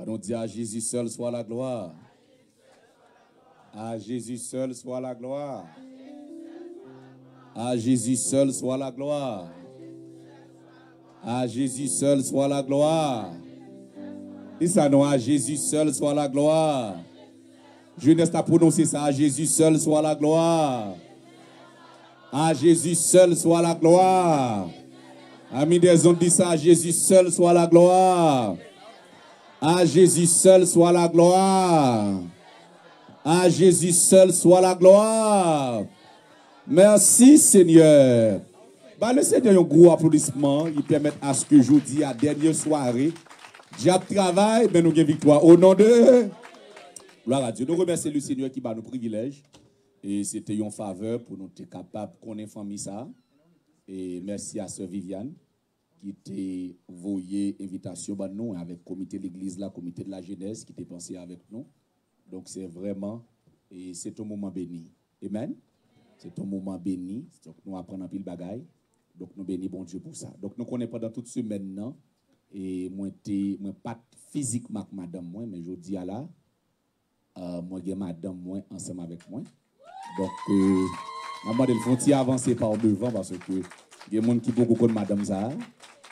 Allons dire à Jésus seul soit la gloire. À Jésus seul soit la gloire. À Jésus seul soit la gloire. À Jésus seul soit la gloire. Et ça non, à Jésus seul soit la gloire. Jeunesse a prononcé ça, à Jésus seul soit la gloire. À Jésus seul soit la gloire. Amis des ondes dit ça, à Jésus seul soit la gloire. À Jésus seul soit la gloire. À Jésus seul soit la gloire. Merci Seigneur. Bah, le Seigneur un gros applaudissement. Il permet à ce que jeudi, à dernière soirée, diable travail, mais nous avons victoire. Au nom de gloire à Dieu. Nous remercions le Seigneur qui bat nos privilèges. Et c'était une faveur pour nous être capables de connaître famille ça. Et merci à Sœur Viviane qui t'a envoyé invitation à nous avec le comité de l'église, le comité de la jeunesse qui t'a pensé avec nous. Donc c'est vraiment, et c'est un moment béni. Amen. C'est un moment béni. Donc nous apprenons un peu le bagaille. Donc nous bénissons bon Dieu pour ça. Donc nous connaissons pendant toute semaine maintenant. Et moi pas physiquement avec madame moi, mais je dis à là, moi j'ai madame moi ensemble avec moi. Donc maman elle font avancer par devant parce que il y a des gens qui beaucoup connaissent madame ça.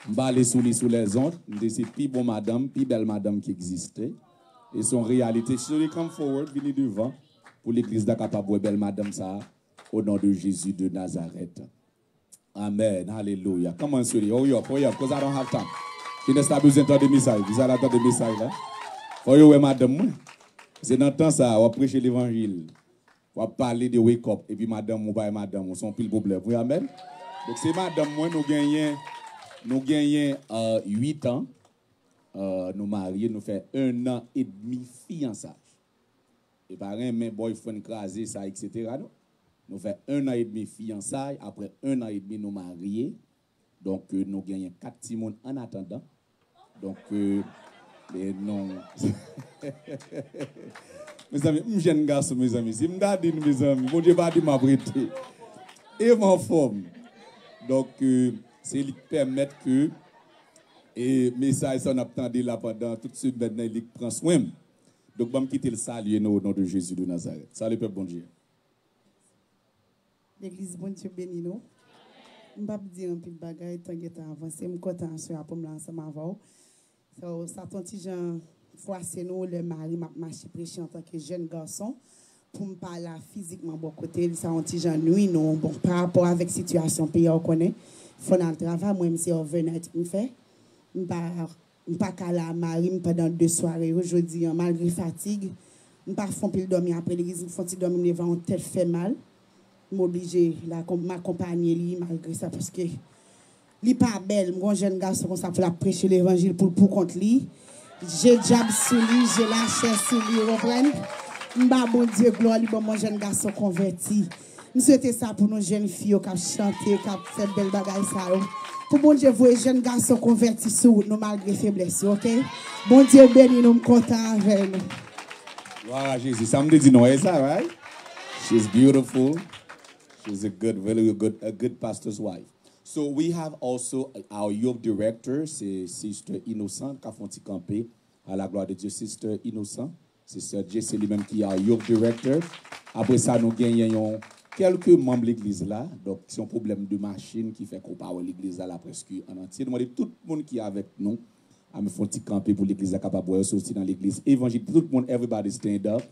Je vais aller sous les ondes, c'est plus bon madame, plus belle madame qui existait. Et son réalité, si vous come forward, venez devant pour l'église d'Akapaboué, belle madame ça, au nom de Jésus de Nazareth. Amen. Hallelujah. Come on, sweetie. Hurry up, because I don't have time. Je n'ai pas besoin d'entendre des messages. Vous allez entendre des messages là. For you, madame. C'est dans le temps ça, on va prêcher l'évangile. On va parler de wake up. Et puis madame, ou pas madame, on sont pile problème. Oui, amen. Donc c'est madame, moi, nous gagnons 8 ans. Nous mariés, nous faisons 1 an et demi fiançage. Et par un mais boyfriend crasé, ça, etc. Nous faisons 1 an et demi fiançailles. Après 1 an et demi, nous mariés. Donc, nous gagnons 4 petits monde en attendant. Donc, mais non. Mes amis, je suis jeune garçon, mes amis. Si je me mes amis, mon Dieu va dire ma vérité. Et en forme. Donc, c'est lui permettre que et message ça on attendait là pendant toute semaine il prend soin. Donc je vais quitter le salut au nom de Jésus de Nazareth. Salut peuple bon Dieu. L'église bon Dieu béni nous. Je ne vais pas dire un peu de bagaille tant que tu avancé, je suis content pour me lancer ma voix. Ça ton petit Jean c'est nous le mari m'a marché prêcher en tant que jeune garçon pour me parler physiquement bon côté ça un petit Jean nuit non bon par rapport avec situation pays on connaît. Faut dans le travail moi c'est overnight me fait. Je ne suis pas à la marine pendant 2 soirées. Aujourd'hui, malgré fatigue, je ne suis pas dormir après l'église. Je suis dormir devant une tête fait mal. Je suis obligé de m'accompagner malgré ça parce que il n'est pas belle. Je suis un jeune garçon comme ça pour prêcher l'évangile pour contre lui. J'ai diable sur lui, j'ai la chair sur lui. Vous comprenez? Je suis bon Dieu, gloire, mon jeune garçon converti. Je souhaite ça pour nos jeunes filles qui chantent, qui fait belle bagaille ça. Pour bon Dieu, vous, jeunes garçons convertis sur nous malgré faiblesse, ok? Bon Dieu béni, nous contents avec nous. Wow, Jésus, ça me dit non, is that right? She's beautiful. She's a good pastor's wife. So we have also our youth director, c'est Sister Innocent, qui a fait camper à la gloire de Dieu, Sister Innocent. C'est Sœur Jesse lui-même qui est our youth director. Après ça, nous gagnons quelques membres de l'église là, donc c'est un problème de machine qui fait qu'on parle l'église là presque en entier. Demandez tout le monde qui est avec nous à me faire un petit camper pour l'église à Capable aussi dans l'église évangile. Tout le monde, everybody stand up.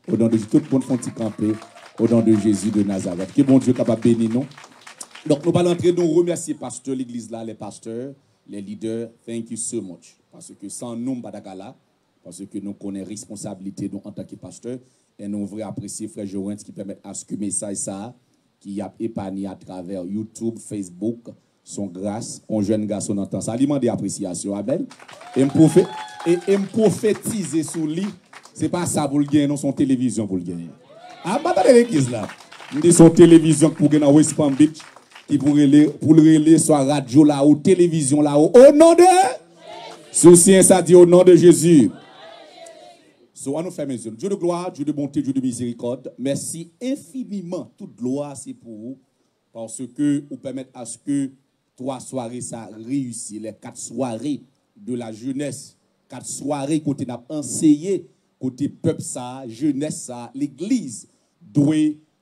Au nom de tout le monde font un petit camper au nom de Jésus de Nazareth. Que bon Dieu capable de bénir nous. Donc nous allons entrer, nous remercier pasteur l'église là, les pasteurs, les leaders. Thank you so much. Parce que sans nous pas là, parce que nous connaissons responsabilité nous en tant que pasteur. Et nous voulons apprécier Frère Joël qui permet à ce que le message ça, qui a épargné à travers YouTube, Facebook, son grâce, un jeune garçon entend ça. Il demande d'appréciation, Amen. Et me prophétiser sur lui, c'est pas ça pour le gagner, non, son télévision pour le gagner. Ah, bah, dans l'église là. On dit son télévision pour gagner dans West Palm Beach, qui pour le relais soit radio là-haut, télévision là-haut. Au nom de Souci, ça dit au nom de Jésus. So, on nous fait mes yeux. Dieu de gloire, Dieu de bonté, Dieu de miséricorde. Merci infiniment. Toute gloire, c'est pour vous. Parce que vous permettez à ce que 3 soirées, ça réussit. Les 4 soirées de la jeunesse 4 soirées côté n'a enseigné côté peuple ça, jeunesse ça, l'église doit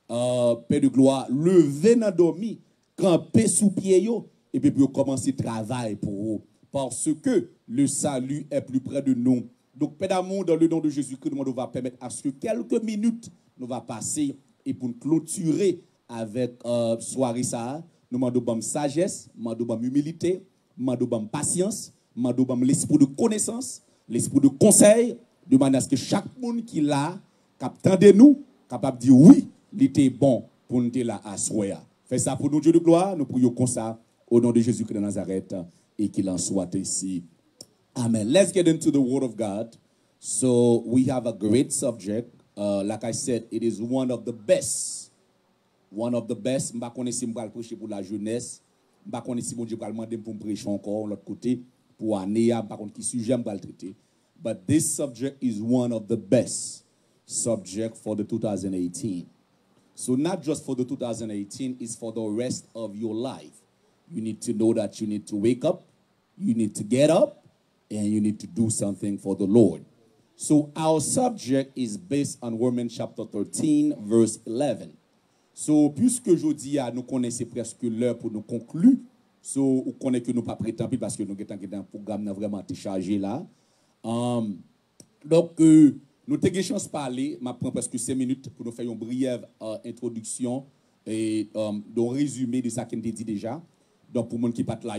Père de gloire lever dans dormi, camper sous pied yo et puis commencer travail pour eux parce que le salut est plus près de nous. Donc Père d'amour dans le nom de Jésus-Christ, nous va permettre à ce que quelques minutes nous va passer et pour nous clôturer avec soirée ça, nous demandons sagesse, nous demandons humilité, nous demandons patience, nous demandons l'esprit de connaissance, l'esprit de conseil, de manière à ce que chaque monde qui l'a, captant de nous, capable de dire oui, il était bon pour nous là à soir. Fais ça pour nous, Dieu de gloire, nous prions comme ça au nom de Jésus-Christ de Nazareth et qu'il en soit ainsi. Amen. Let's get into the Word of God. So we have a great subject. Like I said, it is one of the best. One of the best. Je ne sais pas si je vais prêcher pour la jeunesse. Je ne sais pas si je vais demander pour prêcher encore de l'autre côté. Pour année, je ne sais pas qui sujet je vais traiter. But this subject is one of the best subject for the 2018. So not just for the 2018, it's for the rest of your life. You need to know that you need to wake up, you need to get up, and you need to do something for the Lord. So our subject is based on Romans chapter 13, verse 11. So, puisque je dis à nous connaissons presque l'heure pour nous conclure, so, on connaît que nous pas prétendus parce que nous avons un programme vraiment chargé là. Donc, nous avons chance de parler, je prends presque 5 minutes pour nous faire une brève introduction et un résumé de ce qu'on a dit déjà. Donc, pour les gens qui ne sont pas là,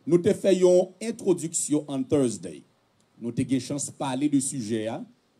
nous avons fait une introduction en Thursday. Nous avons chance de parler de sujet.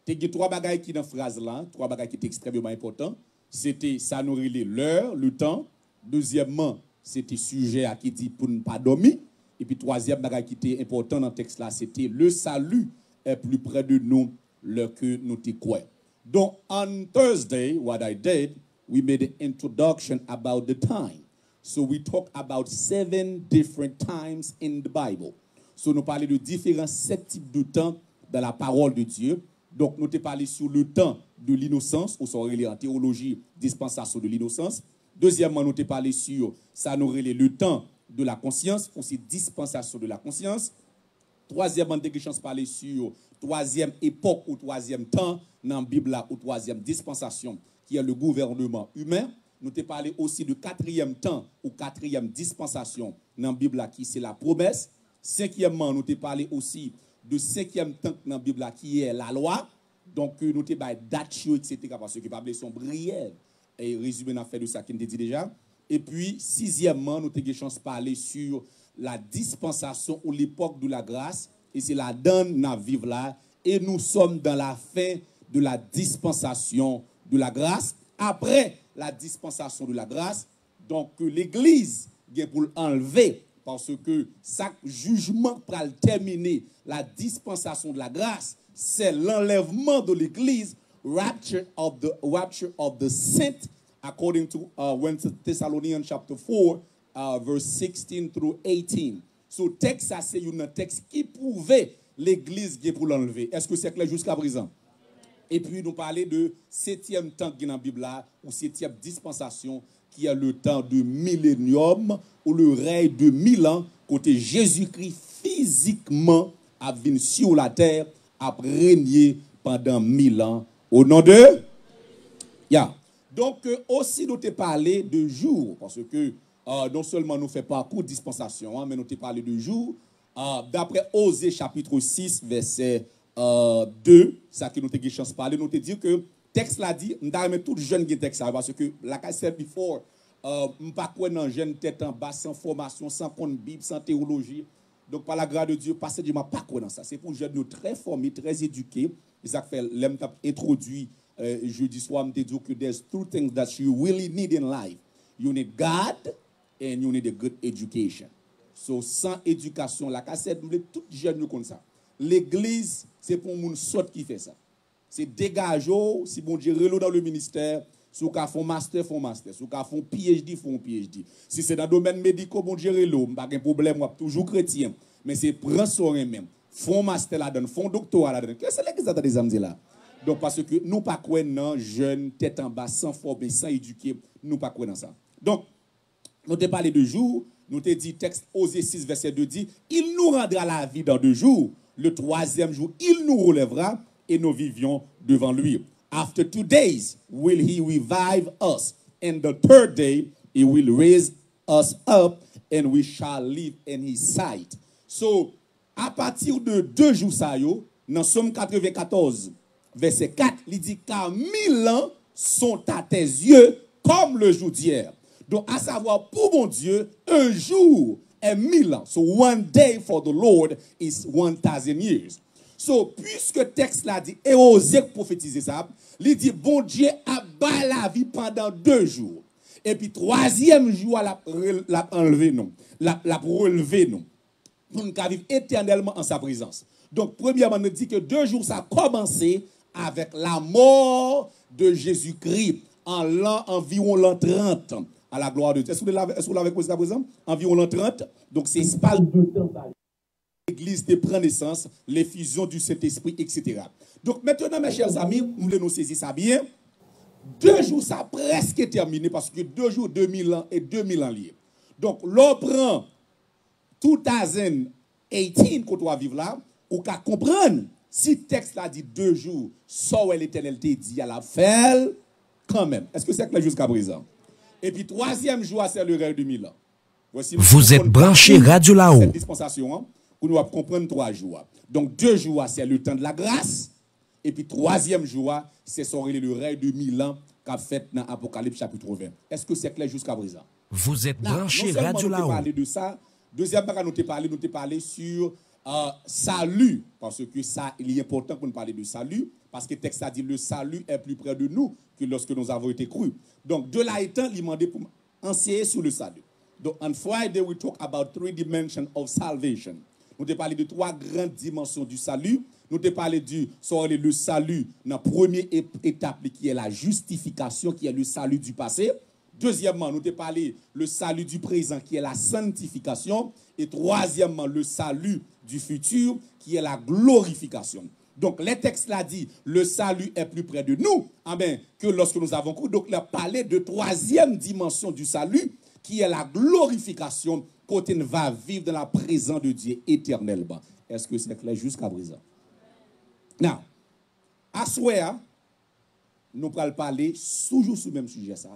Nous avons 3 bagailles qui dans la phrase là, 3 bagailles qui étaient extrêmement importants. C'était ça nous relait l'heure, le temps. Deuxièmement, c'était sujet qui dit pour ne pas dormir. Et puis troisième bagaille qui était important dans le texte là, c'était le salut est plus près de nous le que nous te croyons. Donc, on Thursday, what I did, we made an introduction about the time. So we talk about 7 different times in the Bible. So nous parlons de différents 7 types de temps dans la parole de Dieu. Donc, nous te parlé sur le temps de l'innocence, ou sont en théologie, dispensation de l'innocence. Deuxièmement, nous te parlé sur, ça nous relève le temps de la conscience, ou c'est dispensation de la conscience. Troisièmement, nous avons parlé sur troisième époque ou troisième temps dans la Bible ou troisième dispensation, qui est le gouvernement humain. Nous te parlé aussi de quatrième temps ou quatrième dispensation dans la Bible qui c'est la promesse. Cinquièmement, nous te parlé aussi de 5e temps dans la Bible qui est la loi. Donc, nous te parlé date, etc. Parce que la Bible sont brièves. Et résumé dans fait de ça qu'on te dit déjà. Et puis, 6èmement, nous avons chance de parler sur la dispensation ou l'époque de la grâce. Et c'est la donne à vivre là. Et nous sommes dans la fin de la dispensation de la grâce. Après la dispensation de la grâce, donc l'Église vient pour l'enlever. Parce que chaque jugement pour terminer la dispensation de la grâce, c'est l'enlèvement de l'Église, rapture of the saint, according to 1 Thessalonians chapter 4, verse 16 through 18. So texte ça c'est un texte qui prouvait l'Église qui est pour l'enlever. Est-ce que c'est clair jusqu'à présent? Et puis nous parler de 7e temps qui est dans la Bible là, ou 7e dispensation, qui est le temps de millénium, ou le règne de 1000 ans, côté Jésus-Christ physiquement a venu sur la terre, a régné pendant 1000 ans. Au nom de? Yeah. Donc, aussi nous te parlé de jour, parce que non seulement nous fait parcours de dispensation, mais nous te parlé de jour. D'après Osée chapitre 6, verset 2, ça que nous te chance de parler, nous te dire que texte l'a dit, nous avons tout jeune qui texte parce que, like I said before, nous pas quoi dans jeune tête en bas, sans formation, sans compte Bible, sans théologie. Donc, par la grâce de Dieu, passer du pas quoi dans ça. C'est pour jeunes nous très formés, très éduqués. Et ça fait, l'homme t'a introduit jeudi soir, me dit que there's 2 things that you really need in life. You need God and you need a good education. So, sans éducation, la cassette, tout jeune nous comme ça. L'église, c'est pour moun sot qui fait ça. C'est dégager, si bon Dieu relo dans le ministère, si vous font master, font master. Si vous font PhD, font PhD. Si c'est dans le domaine médical, bon Dieu relo, pas de problème, moi toujours chrétien. Mais c'est prendre soin même. Font master là-dedans, font doctorat là-dedans. Qu'est-ce que c'est l'église des amis là? Donc parce que nous pas quoi non jeunes, tête en bas, sans former, sans éduquer, nous pas quoi dans ça. Donc nous te parlé de jour, nous te dit texte Osée 6 verset 2 dit, il nous rendra la vie dans 2 jours. le troisième jour, il nous relèvera et nous vivions devant lui. After 2 days will he revive us, and the third day he will raise us up, and we shall live in his sight. So, à partir de 2 jours, ça yo, dans Somme 94, verset 4, il dit car 1000 ans sont à tes yeux comme le jour d'hier. Donc, à savoir, pour mon Dieu, un jour est 1000 ans. So, one day for the Lord is 1000 years. So, puisque le texte l'a dit, et osé prophétiser ça, il dit, bon Dieu a bas la vie pendant 2 jours. Et puis, troisième jour, l'a enlevé nous, l'a relevé nous. Pour nous vivre éternellement en sa présence. Donc, premièrement, nous dit que 2 jours, ça a commencé avec la mort de Jésus-Christ en environ l'an 30, à la gloire de Dieu. Est-ce que vous l'avez posé à présent? Environ l'an 30. Donc, c'est espace de temps. L'Église prend naissance, l'effusion du Saint-Esprit, etc. Donc, maintenant, mes chers amis, vous voulez nous saisir ça bien. 2 jours, ça a presque terminé parce que 2 jours, 2000 ans et 2000 ans liés. Donc, l'on prend 2018 qu'on doit vivre là, ou qu'à comprendre si le texte là dit 2 jours, soit l'Éternel te dit à la faire quand même. Est-ce que c'est clair jusqu'à présent? Et puis, troisième jour, c'est le règne de 1000 ans. Voici, vous êtes branché Radio là-haut. Cette dispensation, hein, pour nous comprendre 3 jours. Donc, 2 jours, c'est le temps de la grâce. Et puis, troisième jour, c'est le règne de 1000 ans qu'a fait dans Apocalypse chapitre 20. Est-ce que c'est clair jusqu'à présent? Vous êtes branché non Radio là-haut. Parler de ça. Deuxième part, nous t'ai parlé sur salut, parce que ça, il est important pour nous parler de salut, parce que le texte a dit le salut est plus près de nous que lorsque nous avons été crus. Donc, de là étant, il m'a demandé pour enseigner sur le salut. Donc, on Friday, we talk about 3 dimensions of salvation. Nous t'ai parlé de 3 grandes dimensions du salut. Nous t'ai parlé du le salut dans la première étape qui est la justification, qui est le salut du passé. Deuxièmement, nous t'ai parlé le salut du présent qui est la sanctification. Et troisièmement, le salut du futur qui est la glorification. Donc, les textes l'a dit, le salut est plus près de nous que lorsque nous avons cru. Donc, il a parlé de 3e dimension du salut qui est la glorification quand on va vivre dans la présence de Dieu éternellement. Est-ce que c'est clair jusqu'à présent? Now, à soir, nous allons parler toujours sur le même sujet ça.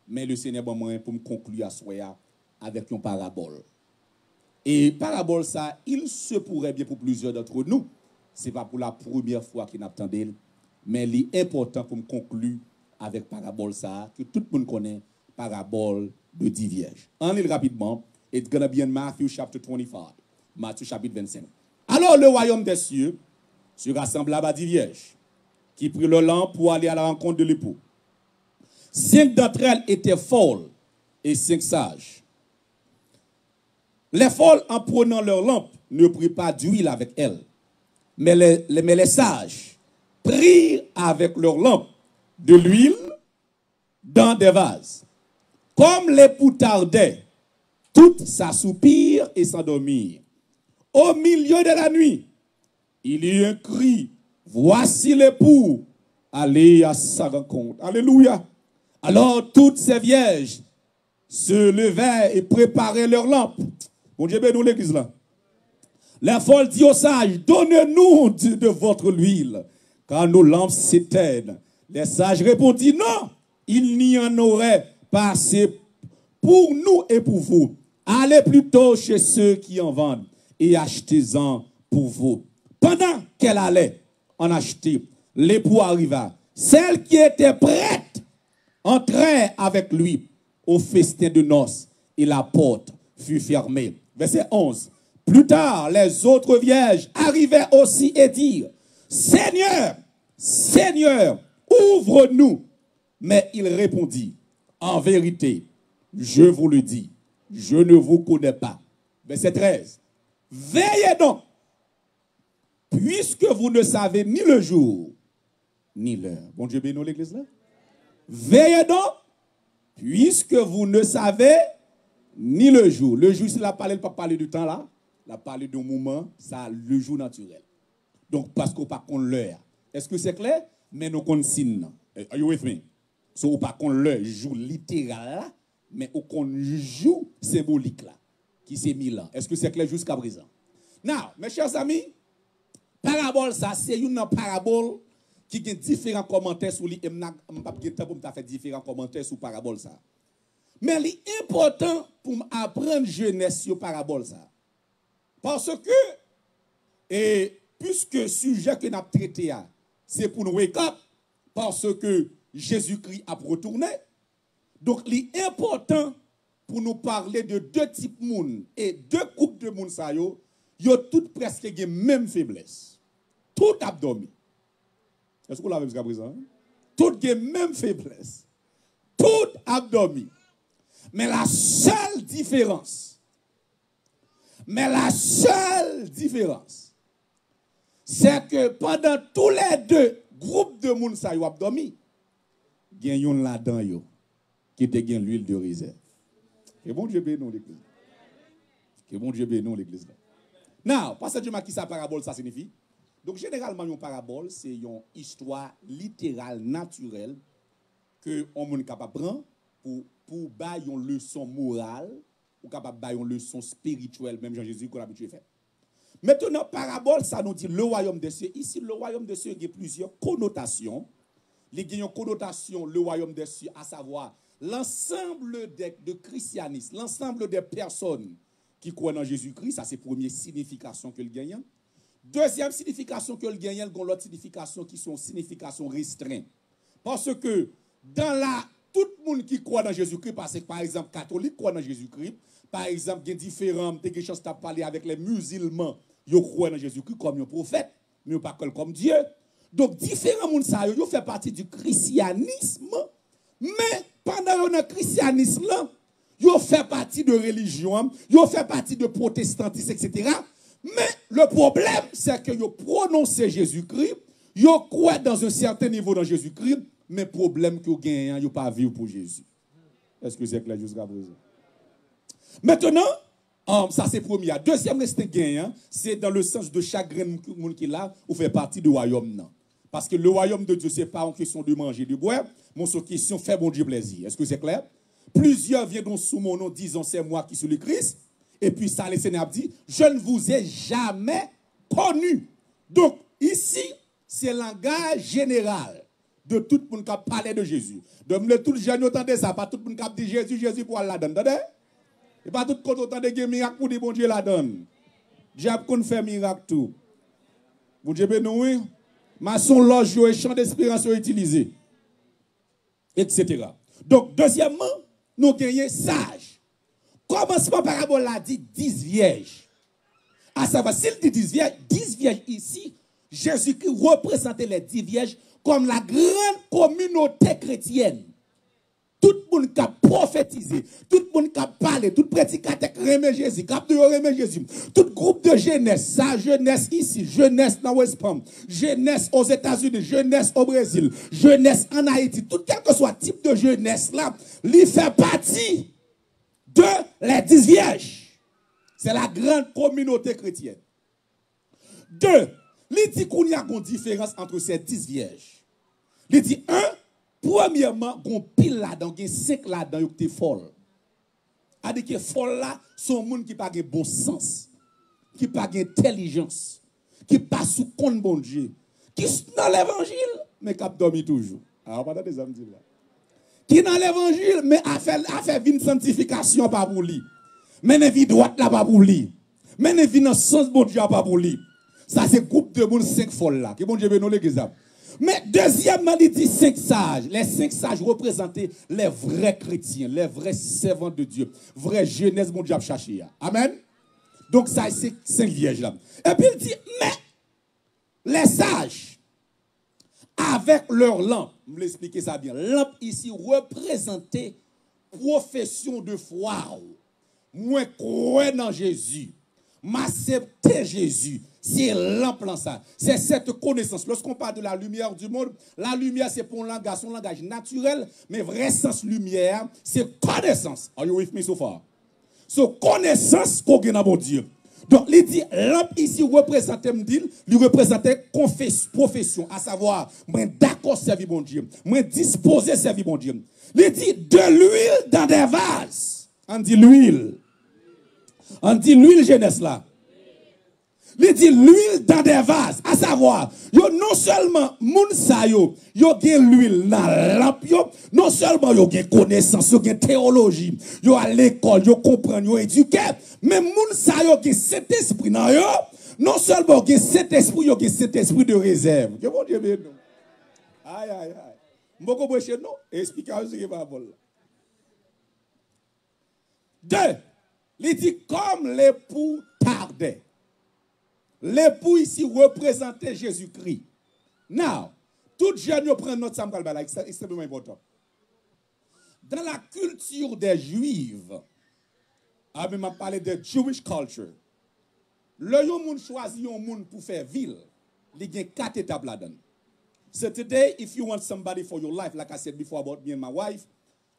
Mais le Seigneur bon moyen pour me conclure à soir avec une parabole. Et parabole ça, il se pourrait bien pour plusieurs d'entre nous. Ce n'est pas pour la première fois qu'il n'attendait, mais il est important pour me conclure avec parabole ça, que tout le monde connaît, parabole de 10 vierges. En ligne rapidement, it's going to be in Matthew chapter 25. Matthieu chapitre 25. Alors le royaume des cieux se rassemblable à 10 vierges qui prirent le lampe pour aller à la rencontre de l'époux. 5 d'entre elles étaient folles et 5 sages. Les folles, en prenant leur lampe, ne prirent pas d'huile avec elles. Mais les sages prirent avec leur lampe de l'huile dans des vases. Comme l'époux tardait, toutes s'assoupirent et s'endormirent. Au milieu de la nuit, il y eut un cri. Voici l'époux, allez à sa rencontre. Alléluia. Alors toutes ces vierges se levèrent et préparaient leurs lampes. Bon Dieu, bénis l'église là. Les folles dit aux sages, donnez-nous de votre huile, car nos lampes s'éteignent. Les sages répondirent, non, il n'y en aurait pas assez pour nous et pour vous. Allez plutôt chez ceux qui en vendent et achetez-en pour vous. Pendant qu'elle allait en acheter, l'époux arriva. Celle qui était prête entrait avec lui au festin de noces et la porte fut fermée. Verset 11. Plus tard, les autres vierges arrivaient aussi et dirent, Seigneur, Seigneur, ouvre-nous. Mais il répondit, en vérité, je vous le dis, je ne vous connais pas. Verset 13. Veillez donc, puisque vous ne savez ni le jour, ni l'heure. Bon Dieu bénit l'église là. Veillez donc, puisque vous ne savez ni le jour. Le jour, c'est la parler, pas parler du temps là. La parler d'un moment, ça le jour naturel. Donc, parce qu'on pas qu'on l'heure. Est-ce que c'est clair? Mais nous qu'on signe. Are you with me? So, on pas qu'on l'heure, jour littéral là, mais on joue symbolique là, qui c'est 1000 ans. Est-ce que c'est clair jusqu'à présent? Now, mes chers amis, Parabole, ça, c'est une parabole qui a différents commentaires sur lui. Et je ne vais pas faire différents commentaires sur parabole, ça. Mais l'important pour apprendre jeunesse sur parabole, ça. Parce que, et puisque le sujet que nous avons traité, c'est pour nous wake up, parce que Jésus-Christ a retourné. Donc, l'important pour nous parler de deux types de monde et deux groupes de monde, ça, yo toutes presque la même faiblesse. Tout abdomen. Est-ce que vous l'avez jusqu'à présent? Toutes la même faiblesse. Tout abdomen. Mais la seule différence, c'est que pendant tous les deux groupes de monde, ça, yo abdomen, il y a yon là-dedans, yo, qui te gagne l'huile de réserve. Que bon Dieu bénisse l'église. Que bon Dieu bénisse l'église. Now, parce que Dieu m'a dit ça parabole, ça signifie. Donc, généralement, une parabole, c'est une histoire littérale, naturelle, que on est capable de prendre pour bailler une leçon morale, ou capable de bailler une leçon spirituelle, même Jean-Jésus qu'on a habitué faire. Maintenant, parabole, ça nous dit le royaume des cieux. Ici, le royaume des cieux, il y a plusieurs connotations. Il y a une connotation, le royaume des cieux, à savoir l'ensemble de christianistes, l'ensemble des personnes qui croient en Jésus-Christ, ça c'est la première signification que le gagne. Deuxième signification que le gagne, il y a l'autre signification qui sont signification restreinte. Parce que tout le monde qui croit dans Jésus-Christ, parce que par exemple, catholiques croient dans Jésus-Christ, par exemple, il y a différents, des chances de parler avec les musulmans, ils croient dans Jésus-Christ comme un prophète, mais pas comme Dieu. Donc, différents monde ça, ils font partie du christianisme, mais pendant le christianisme là, ils font partie de religion, ils font partie de protestantisme, etc. Mais le problème, c'est que ils prononcent Jésus-Christ, ils croient dans un certain niveau dans Jésus-Christ, mais le problème que vous gagnez, ils ne pas vivre pour Jésus. Est-ce que c'est clair jusqu'à présent? Maintenant, ça c'est premier. Deuxième, c'est dans le sens de chagrin monde qui est là, ou fait partie du royaume. Non. Parce que le royaume de Dieu, ce n'est pas en question de manger, de boire, mais c'est en question de faire bon Dieu plaisir. Est-ce que c'est clair? Plusieurs viendront sous mon nom, disant c'est moi qui suis le Christ. Et puis ça, le Seigneur dit, je ne vous ai jamais connu. Donc, ici, c'est le langage général de tout le monde qui parle de Jésus. Donc, tout le jeune entendez ça, pas tout le monde qui dit Jésus, Jésus pour la donne. Et pas tout le monde entendez que miracle pour dire bon Dieu la donne. Diable qu'on fait miracle tout. Bon Dieu béni, maçon, loge et champ d'espérance sont utilisés. Etc. Donc, deuxièmement, nous gagnons sage. Commencement parabole là dit 10 vierges. À savoir, s'il dit 10 vierges ici, Jésus-Christ représentait les 10 vierges comme la grande communauté chrétienne. Tout le monde qui a prophétisé, tout le monde qui a parlé, tout prédicateur qui remet Jésus, qui a remet Jésus, tout groupe de jeunesse, ça, jeunesse ici, jeunesse dans West Palm, jeunesse aux États-Unis, jeunesse au Brésil, jeunesse en Haïti, tout quel que soit type de jeunesse là, il fait partie de les 10 vierges. C'est la grande communauté chrétienne. Deux, il dit qu'il y a une différence entre ces 10 vierges. Il dit, premièrement, il y a pile là-dedans, il y a 5 là-dedans qui sont folles. C'est-à-dire que folles là, sont des gens qui n'ont pas de bon sens, qui n'ont pas d'intelligence, qui passent sous compte bon Dieu, qui sont dans l'évangile, mais qui dorment toujours. Alors, pas des hommes là. Qui dans l'évangile, mais a fait une sanctification pas pour lui. Mais ne vie droite là pas pour lui. Mais ne vie dans sens bon Dieu pas pour lui. Ça c'est groupe de monde 5 folles là. Que bon Dieu bénisse l'église. Mais deuxièmement, il dit 5 sages. Les 5 sages représentaient les vrais chrétiens, les vrais servants de Dieu, vraie jeunesse mon Dieu a cherché. Amen. Donc ça c'est 5 vierges là. Et puis il dit mais les sages avec leur lampe, je vais l'expliquer ça bien. Lampe ici représentait profession de foi. Moi crois dans Jésus, m'accepter Jésus. C'est lampe là ça. C'est cette connaissance. Lorsqu'on parle de la lumière du monde, la lumière c'est pour un langage naturel, mais vrai sens lumière, c'est connaissance. Are you with me so far? So connaissance qu'on a dans mon Dieu. Donc, il dit, lampe ici représentait, il représentait profession, à savoir, moi d'accord servir mon Dieu, moi disposé servir mon Dieu. Il dit, de l'huile dans des vases. On dit l'huile. On dit l'huile jeunesse là. Il dit l'huile dans des vases, à savoir, yo non seulement moun sa yo gen l'huile dans la lampe yo, non seulement yo gen connaissance, yo gen théologie, yo à l'école, yo comprend, yo éduqué, mais moun sa yo gen cet esprit dans yo, non seulement gen cet esprit, yo gen cet esprit de réserve. Que bon Dieu bénisse nous. Aïe aïe aïe. Mboko bouche non, explication ce qui va vol. Deux, il dit comme l'époux tardait. L'époux ici représentait Jésus-Christ. Now, tout jeune prend notre sample c'est extrêmement important. Dans la culture des Juifs, je vais parler de Jewish culture. Le yon choisit un monde pour faire ville, il y a 4 étapes là-dedans. So today, if you want somebody for your life, like I said before about me and my wife,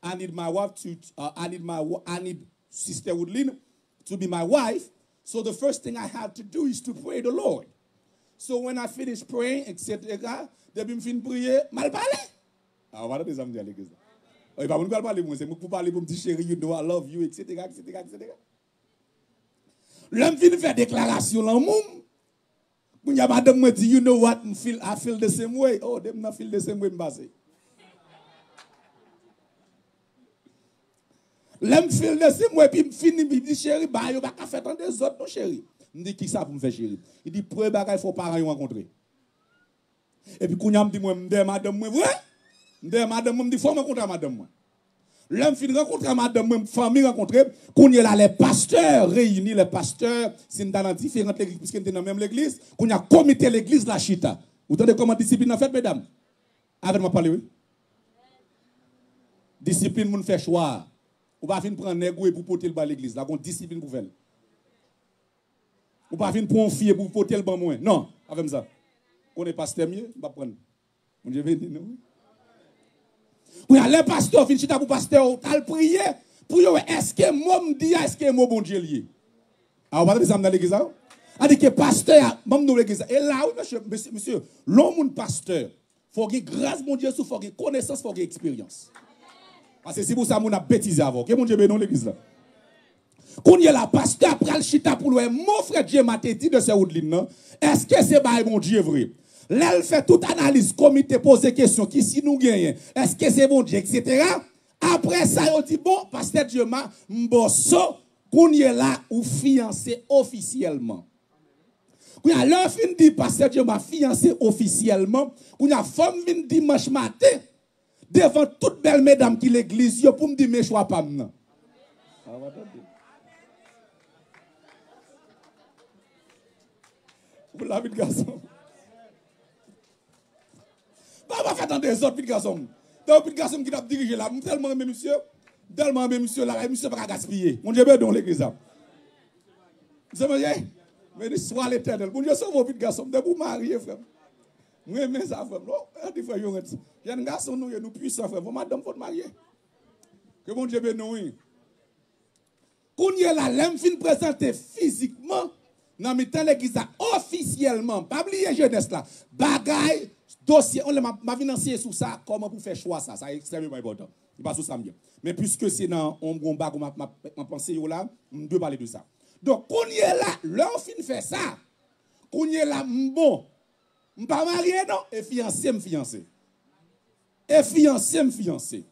I need my wife to, I need Sister Woodlin to be my wife. So the first thing I have to do is to pray the Lord. So when I finish praying, etc., depuis me fin prier, mal parler. Ah, voilà des amis à l'église. Oh, il va pas parler moi, c'est pour parler pour me dire chérie, you know I love you, etc., etc., etc. L'homme fin faire déclaration là, moum. Quand y a madame me dit, you know what, I feel the same way. Oh, them not feel the same way, m'passe. L'homme feel the same way, puis me fini, puis dit chérie, bah yo pas qu'à faire tant des autres, non chérie. Me dit qui ça pour me faire chérie. Il dit premier bagage faut parents rencontrer. Et puis quand y a me dit moi m'de madame moi, vrai? M'de madame me dit faut me rencontrer madame moi. L'homme fin rencontrer madame moi, famille rencontrer, quand y a là les pasteurs réunis, les pasteurs, c'est dans différentes églises puisque dans même l'église, quand y a comité l'église la chita. Vous entendez comment discipline en fait mesdames? Avec moi parler oui. Discipline moun fait choix. Ou pas fin prendre nègre pour porter le bas l'église, là on discipline pour faire. Ou pas fin prendre fille pour porter le ban moins. Non, avec ça. On est pasteur mieux, on va prendre. On je vais dire non. Oui, les pasteurs fin chita pour pasteur, t'as prier pour yo est-ce que moi me dit est-ce que moi bon Dieu lié. Ah, on va dire ça dans l'église là. A dit que pasteur, même dans l'église. Et là oui monsieur, l'homme pasteur, faut que grâce mon Dieu, faut que connaissance, faut que expérience. Parce que c'est pour ça qu'on a bêtisé avant. Que mon Dieu bénisse l'église là. Quand il y a la pasteur après le chita pour le mon frère Dieu m'a dit de ce Woodline, est-ce que c'est bail mon Dieu vrai? Là, elle fait toute analyse, comité pose des questions, qui si nous gagnons, est-ce que c'est bon Dieu, etc. Après ça, on dit bon, pasteur Dieu m'a mbosso, qu'on y est là ou fiancé officiellement. Quand il y a l'heure fin dit pasteur Dieu m'a fiancé officiellement, quand il y a femme vient dimanche matin, devant toutes belles mesdames qui l'église, pour me dire, mais je ne choix pas maintenant. Vous l'avez dit, garçon. Pas faire dans des autres petits garçons. Dans petits garçons qui t'a dirigé là, tellement aimé monsieur là, monsieur pas gaspiller. Mon Dieu, ben dans l'église là. Vous savez, mais soit l'éternel. Mon Dieu, sauve vos petits garçons, de vous marier, frère. Moi, mais ça, frère. Non, des fois, il y a un garçon, nous puissants, frère. Madame, faut te marier. Que mon Dieu bénisse. Quand il y a la lème fin présentée physiquement, dans l'église officiellement, pas oublier jeunesse là, bagaille, dossier, on m'a financé sur ça, comment pour faire choix ça, c'est extrêmement important. Il pas sous ça bien. Mais puisque c'est dans on bag ma pensée là, on doit parler de ça. Donc quand il est là, l'on fin fait ça. Quand il est là, bon, pas marié non, et fiancé. Et fiancé.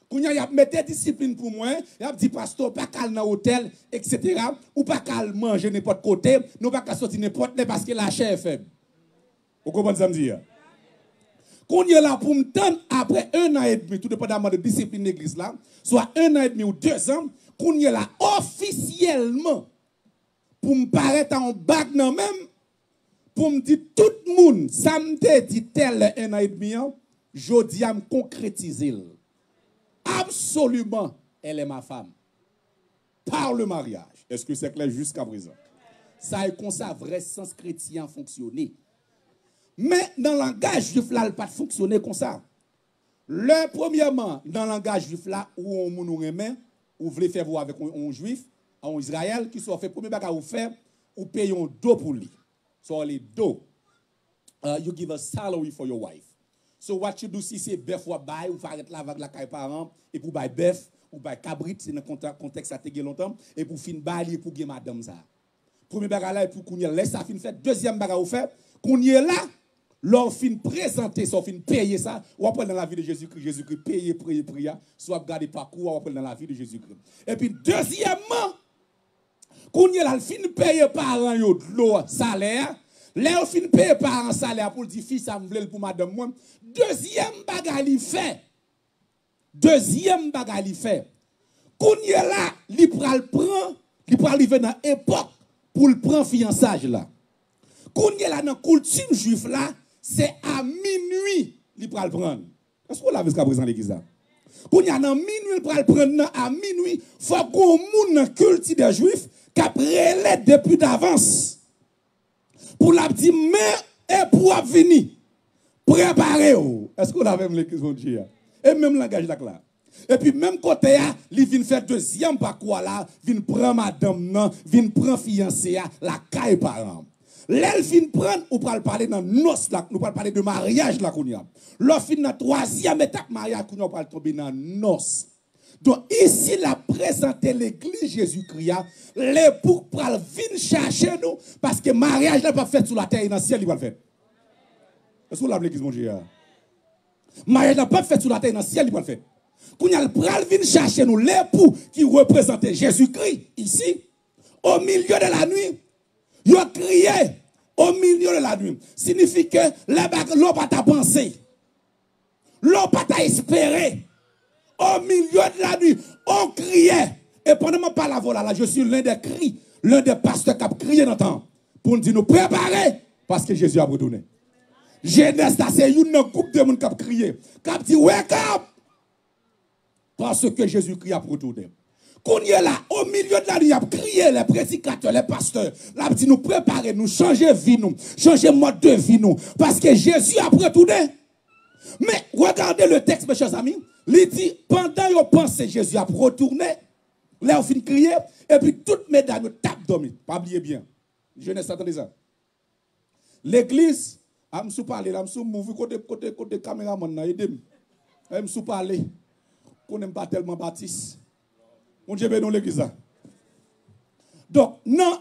Quand il y a mis des disciplines pour moi, il y a dit pasteur, pas qu'à dans l'hôtel, etc. Ou pas qu'à manger n'importe côté, non pas qu'à sortir n'importe où parce que la chair est faible. Vous comprenez ça me dire? Quand il est là pour me tendre après 1 an et demi, tout dépendamment de discipline de l'église là, soit 1 an et demi ou 2 ans, quand il est là officiellement, pour me paraître en bague non même, pour me dire tout le monde, ça me dit tel 1 an et demi, je dis à me concrétiser. Absolument, elle est ma femme. Par le mariage. Est-ce que c'est clair jusqu'à présent? Ça est comme ça, vrai sens chrétien fonctionner. Mais dans le langage juif là, il pas fonctionner comme ça. Le premièrement, dans le langage juif là, où on nous remet, ou voulez faire voir avec un juif, en Israël, qui soit fait premier bagage ou faire, ou payer un dos pour lui. So les dos. You give a salary for your wife. So what you do si c'est bœuf ou bail, ou faire la avec la caille parent, et pour bail bœuf, ou bail cabrit, c'est dans le contexte ça te longtemps, et pour fin bail, pour gagner madame ça. Premier bagage là, pour qu'on y laisse ça fin fait. Deuxième bagage ou fait, qu'on y est là, l'on fin présenter ça, fin payer ça, ou après dans la vie de Jésus-Christ, Jésus-Christ payer, prier, soit garder parcours, ou après dans la vie de Jésus-Christ. Et puis deuxièmement, qu'on y est là, fin payer par an yo de l'eau salaire, là on fin payer par an salaire pour dire fils ça me veut pour madame moi. Deuxième bagage il fait. Deuxième bagage il fait. Qu'on y est là, il pral prend, il pral arriver dans époque pour le prendre fiançage là. Qu'on y est là dans coutume juif là, c'est à minuit il pral prendre. Est-ce qu'on l'a vu jusqu'à présent l'église là? Qu'on y a dans minuit il pral prendre à minuit, faut qu'on moun dans culte des juifs qui a prélé depuis d'avance. Pour la dire mais et pour venir préparez-vous. Est-ce qu'on a même l'église mon Dieu? Et même langage là. Et puis même côté là, il vient faire deuxième parcours là, vient prendre madame nan, vient prendre fiancé la caille parent. L'elle vient prendre ou pour parler dans noces là, nous parler de mariage là qu'on y a. L'offre fin dans troisième étape mariage qu'on va tomber dans noces. Donc ici la présenter l'église Jésus-Christ, l'époux pral venir chercher nous parce que mariage là pas fait sur la terre dans le ciel il va le faire. Est-ce que vous l'avez l'église mon Dieu? Mariage là pas fait sur la terre dans le ciel il va le faire. Qu'on y a le pral vin chercher nous l'époux qui représentait Jésus-Christ ici au milieu de la nuit. Il a crié au milieu de la nuit. Signifie que l'on pas t'a pensé. L'on pas t'a espéré. Au milieu de la nuit, on criait. Et pendant que je parle là, je suis l'un des cris, l'un des pasteurs qui a crié dans le temps pour nous dire nous préparer parce que Jésus a retourné. Jeunesse, c'est une groupe de monde qui a crié. Qui a dit wake up. Parce que Jésus-Christ a retourné. Qu'on y est là, au milieu de la nuit, il a crié les prédicateurs, les pasteurs. Là, dit nous préparer, nous changer vie, nous, changer mode de vie, nous. Parce que Jésus a retourné. Mais regardez le texte, mes chers amis. Il dit, pendant que vous pensez Jésus a retourné, là, on finit de crier, et puis toutes mes dames tapent dormir. Pas oublier bien. Jeunesse, attendez ça. L'église, je me suis parlé, je me suis mouvé côté caméraman, je me suis parlé. Qu'on n'aime pas tellement baptiste. Mon Dieu bénit l'église. Donc, dans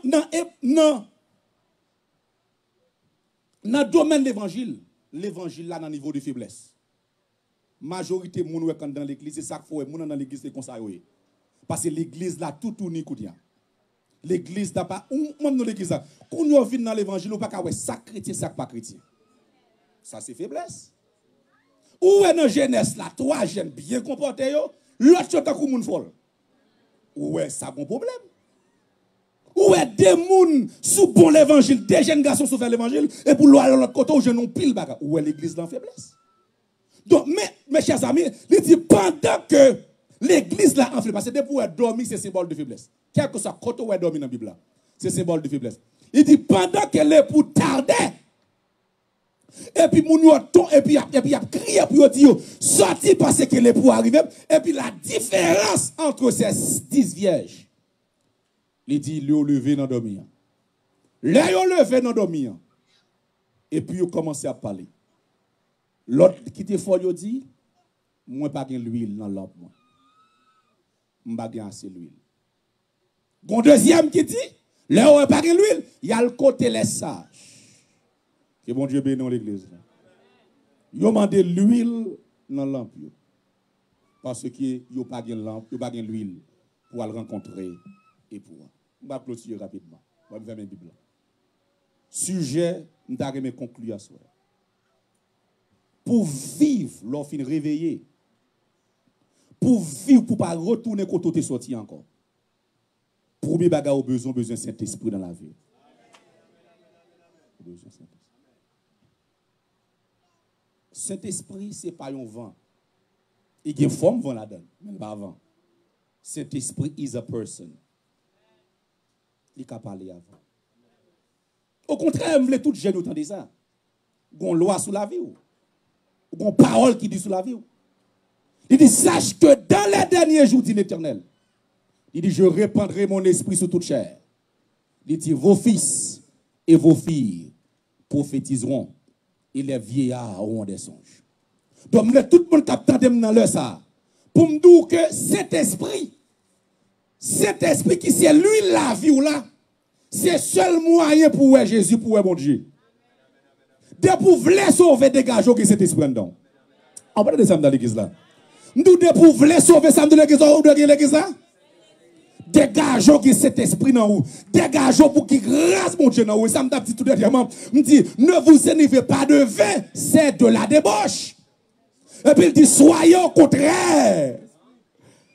le domaine de l'évangile là, dans le niveau de faiblesse. Majorité de gens dans l'église, c'est ça qu'il faut, dans l'église, c'est comme ça. Parce que l'église là, tout tourne. L'église n'a pas, même dans l'église là, quand on vient dans l'évangile, on ne peut pas ça chrétien, ça pas chrétien. Ça, c'est faiblesse. Ou est dans jeunesse là, trois jeunes bien comportés, l'autre chose est comme un folle. Ou est ça bon problème? Ou est des gens sous bon l'évangile, des jeunes garçons sous l'évangile, et pour l'autre côté, je n'ai pile bagarre. Ou est l'église dans faiblesse? Donc, mes chers amis, il dit pendant que l'église là en faiblesse, parce que depuis où elle dormi, c'est symbole de faiblesse. Quel que soit côté où elle dormi dans la Bible, c'est symbole de faiblesse. Il dit pendant que l'époux tardait, et puis mon et puis il a crié pour dire sorti parce que l'époux arrivait et puis la différence entre ces 10 vierges il dit le lever dans dormir là yo levé dans dormir et puis il commencé à parler l'autre qui était fort il dit moi pas gain l'huile dans lampe moi m'pa gain assez l'huile bon deuxième qui dit là on pas gain l'huile il y a le côté les sages. Que bon Dieu bénisse l'église. Yo mande l'huile dans la lampe. Parce que yo pas de lampe, yo pas de l'huile pour le rencontrer et pour. On va clôturer rapidement. On va faire mes Bible. Sujet, on t'a remis conclure à soi. Pour vivre, l'on fin réveillé. Pour vivre, pour pas retourner quand tu es sorti encore. Premier bagage au besoin de Saint-Esprit dans la vie. Besoin Saint-Esprit. Saint-Esprit, ce n'est pas un vent. Il y a une forme vent là-dedans, mais pas vent. Saint-Esprit is a person. Il peut parler avant. Au contraire, je voulais tout jeune entendre ça. Il y a une loi sur la vie. Il y a une parole qui dit sur la vie. Il dit, sache que dans les derniers jours, dit l'Éternel, il dit, je répandrai mon esprit sur toute chair. Il dit, vos fils et vos filles prophétiseront et les vieillards auront des songes. Donc, tout le monde qui attend dans le ça, pour me dire que cet esprit qui c'est lui la vie ou là, C'est seul moyen pour ouais Jésus, pour ouais mon Dieu. De pour vouloir sauver des gars qui cet esprit dedans. On parle de ça dans l'église là. Nous de pour vouloir sauver ça dans l'église ou de l'église là. Dégageons qui cet esprit dans vous. Dégageons pour qu'il grâce mon Dieu dans vous. Ça me dit tout dernièrement. Me dit, ne vous énervez pas de vin, c'est de la débauche. Et puis il dit, soyez au contraire.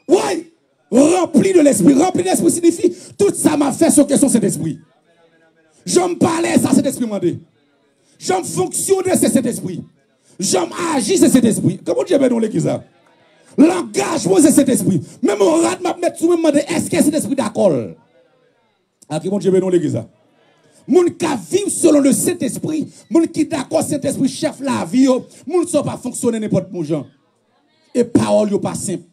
Oui, rempli de l'esprit. Rempli de l'esprit signifie, tout ça m'a fait sur question cet esprit. J'aime parler, ça cet esprit m'a dit. J'aime fonctionner, c'est cet esprit. J'aime agir, c'est cet esprit. Comment Dieu est dans l'église là? L'engagement, c'est cet esprit. Même on rate m'a mettre sous même est-ce que cet esprit d'accord? À qui mon Dieu est dans l'église là? Moun qui vivent selon le Saint-Esprit, moun qui d'accord Saint-Esprit chef la vie, moun ne sont pas fonctionner n'importe mon gens. Et parole yo pas simple.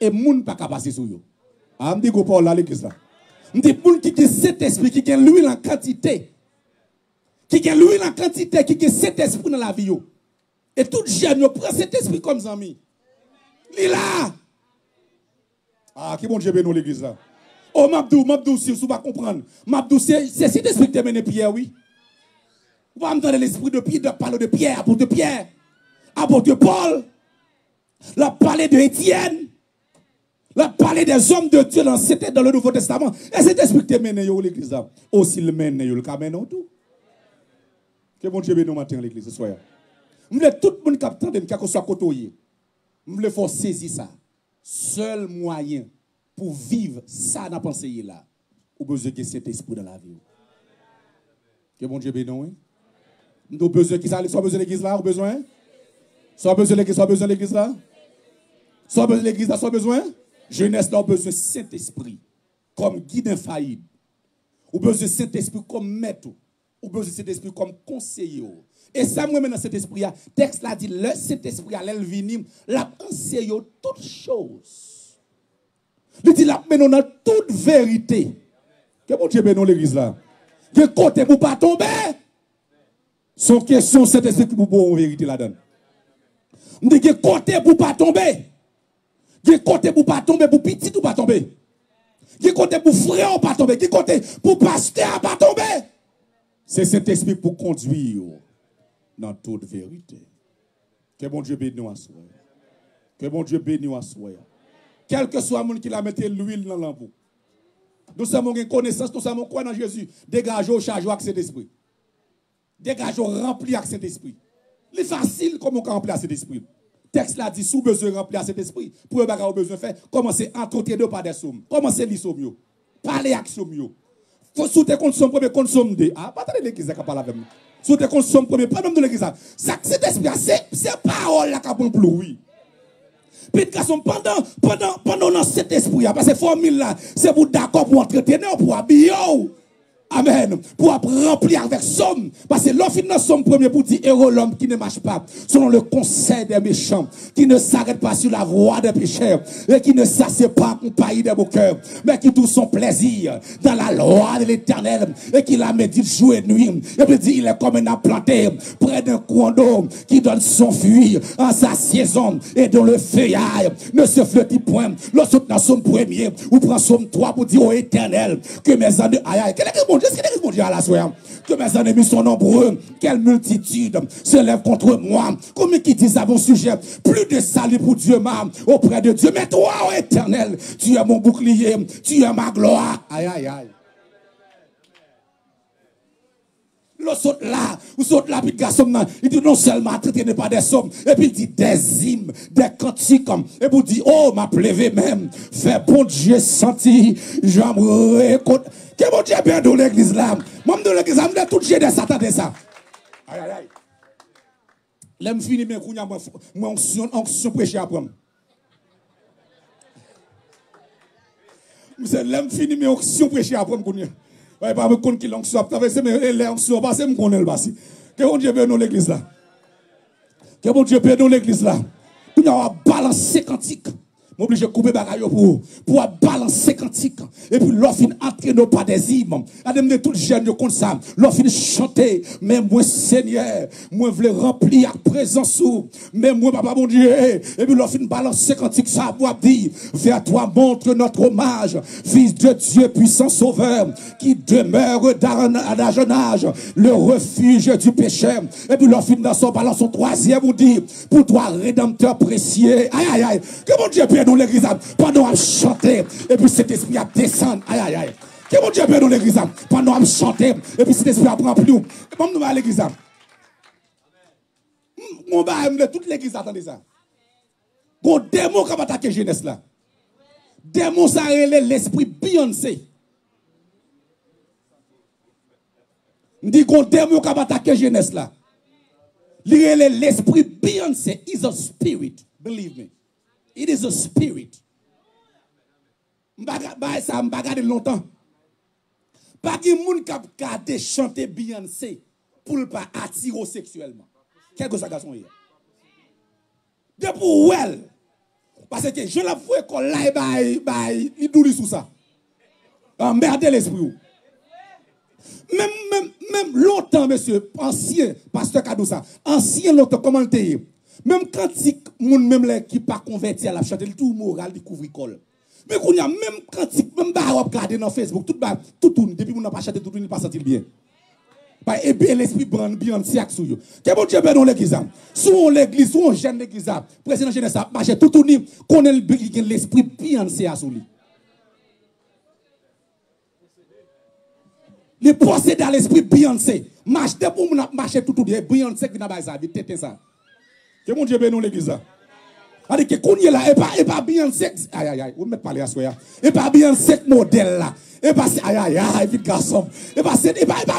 Et moun pas capable passer sur yo. Ah me dit go parole là l'église là. Me dit moun qui Saint-Esprit qui gagne l'huile en quantité. Qui gagne l'huile en quantité, qui gagne Saint-Esprit dans la vie yo. Et tout jeune yo prend Saint-Esprit comme ami. Li là. Ah, qui bon Dieu bénit l'église là. Oh, Mabdou, si vous ne comprendre. Mabdou, c'est cet esprit qui te mène Pierre, oui. Vous va me donner l'esprit de Pierre, de parler de Pierre, apôtre Pierre, apôtre Paul. La parler de Étienne. La parler des hommes de Dieu dans le Nouveau Testament. Et cet esprit qui te mène l'église là. Aussi le mène, le camène tout. Que bon Dieu bénit matin l'église, ce soir. Je voulais tout le monde qui attend, qui soit côtoyé. Je voulais faire saisir ça. Seul moyen pour vivre ça dans la pensée là, ou besoin de cet esprit dans la vie. Que bon Dieu bénisse. Nous avons besoin de ça, soit besoin de l'église là, ou besoin? Soit besoin de l'église, soit besoin de l'église là. Soit besoin de l'église là, soit besoin. Jeunesse là, besoin de Saint-Esprit comme guide infaillible. Ou besoin de Saint-Esprit comme maître. Ou besoin de Saint-Esprit comme conseiller. Et ça, moi, dans cet esprit, le texte là dit, le Saint-Esprit, elle vient, la enseigne toutes choses. Il dit, la menon dans toute vérité. Que bon Dieu bénisse l'église là. Que côté pour pas tomber. Son question, Saint-Esprit qui pour en vérité là-dedans. Il dit, que côté pour pas tomber. Que côté pour pas tomber, pour petit ou pas tomber. Que côté pour frère ou pas tomber. Que côté pour pasteur pas tomber. C'est cet esprit pour conduire dans toute vérité. Que bon Dieu bénisse à soi. Que bon Dieu bénisse à soi. Quel que soit le monde qui la mette l'huile dans l'embout. Nous sommes en connaissance, nous sommes quoi dans Jésus. Dégageons, chargeons avec cet esprit. Dégageons, remplis avec cet esprit. C'est facile comme on peut remplir cet esprit. Le texte là dit, sous besoin de remplir cet esprit, pour le bagage besoin de faire, commencez à entretenir par des sommes. Commencez à lire somme. Parlez avec somme. Faut sous tes comptes somme premier, compte somme deux. Ah, pas de l'église qui parle avec moi. Sous tes comptes somme premier, pas même de l'église. Ça, cet esprit, c'est parole là qui a bon pour oui. Puis pendant dans cet esprit, parce que formule là, c'est pour d'accord pour entretenir, pour habiller. Amen. Pour remplir avec somme. Parce que l'offre dans somme premier pour dire héros l'homme qui ne marche pas selon le conseil des méchants, qui ne s'arrête pas sur la voie des pécheurs et qui ne s'assied pas accompagné des beaux cœurs, mais qui trouve son plaisir dans la loi de l'Éternel et qui la médite jour et nuit. Et puis dit il est comme un arbre planté près d'un coin d'eau qui donne son fruit en sa saison et dont le feuillage ne se flottit point. Lorsque dans son premier, ou prend somme 3 pour dire au Éternel que mes ennemis aïe. Qu'est-ce que mon Dieu à la soirée? Que mes ennemis sont nombreux, quelle multitude se lève contre moi. Combien qui disent à mon sujet, plus de salut pour Dieu même auprès de Dieu. Mais toi, ô Éternel, tu es mon bouclier, tu es ma gloire. Aïe, aïe, aïe. Le saute là, ou saute là, puis garçon, il dit non seulement traiter n'est pas des sommes, et puis il dit des hymnes, des cantiques, et vous dit, oh, m'a plevé même, fait bon Dieu senti, j'aimerais écouter. Que bon Dieu bien dans l'église là, moi de l'église là, je tout j'ai de Satan de ça. Aïe, aïe, aïe. L'aime fini, mais moi, onction prêcher après. L'aime fini, mais onction prêcher après. Ouais, pas me compte qui l'onction a traversé, mais l'onction a passé, me connaît le passé. Que bon Dieu bien dans l'église là. Que bon Dieu bien dans l'église là. Puis on va balancer cantique. M'oblige de couper bagaille pour balancer cantique. Et puis l'offre entrer nos pas des hymnes. Adem tout jeune comme ça. L'offre chanter. Mais moi Seigneur, moi voulais remplir à présence sous. Mais moi papa mon Dieu. Et puis l'offre balancer cantique ça pour dire vers toi montre notre hommage. Fils de Dieu puissant sauveur qui demeure d'âge en âge. Le refuge du pécheur. Et puis l'offre dans son balance son troisième vous dit pour toi rédempteur précieux. Aïe aïe aïe. Que mon Dieu dans l'église pendant à chanter et puis cet esprit a descendre aïe aïe aïe que mon Dieu dans l'église pendant à chanter et puis cet esprit a prendre plus et bon nous à l'église mon ba toute l'église attendez ça gon démon qui va attaquer jeunesse là démon ça l'esprit Beyoncé dit gon démon qui va attaquer jeunesse là l'esprit Beyoncé is a spirit believe me. It is a spirit. Ça m'a gardé longtemps. Pas de monde qui a gardé chanter Beyoncé pour ne pas attirer sexuellement. Quel que soit garçon hier. Depuis well. Parce que je l'ai vu qu'on l'a il doule sous ça. Emmerder l'esprit. Même longtemps, monsieur, ancien pasteur Kadousa, ancien longtemps, comment t'es? Même quand même les qui pas converti à la chanter tout moral découvrir col. Mais qu'on y a même quand même ba regarder dans Facebook tout tourne depuis on n'a pas chanté tout tourne pas sentir bien. Bah et bien l'esprit brand bien siak sou yo. Que bon Dieu ben dans l'église. Sous l'église, sous un jeune l'église, président jeunesse a marché tout tourne connaît l'esprit bien siak sou lui. Les posséder dans l'esprit Beyoncé. Marche pour mon marcher tout bien Beyoncé qui n'a pas ça, tête ça. Que mon Dieu bénisse l'église. Allez que qu'on y est là et pas Beyoncé. Aïe aïe aïe, on met parler à soi. Et pas Beyoncé modèle là. Et pas aïe aïe aïe vite garçon. Et pas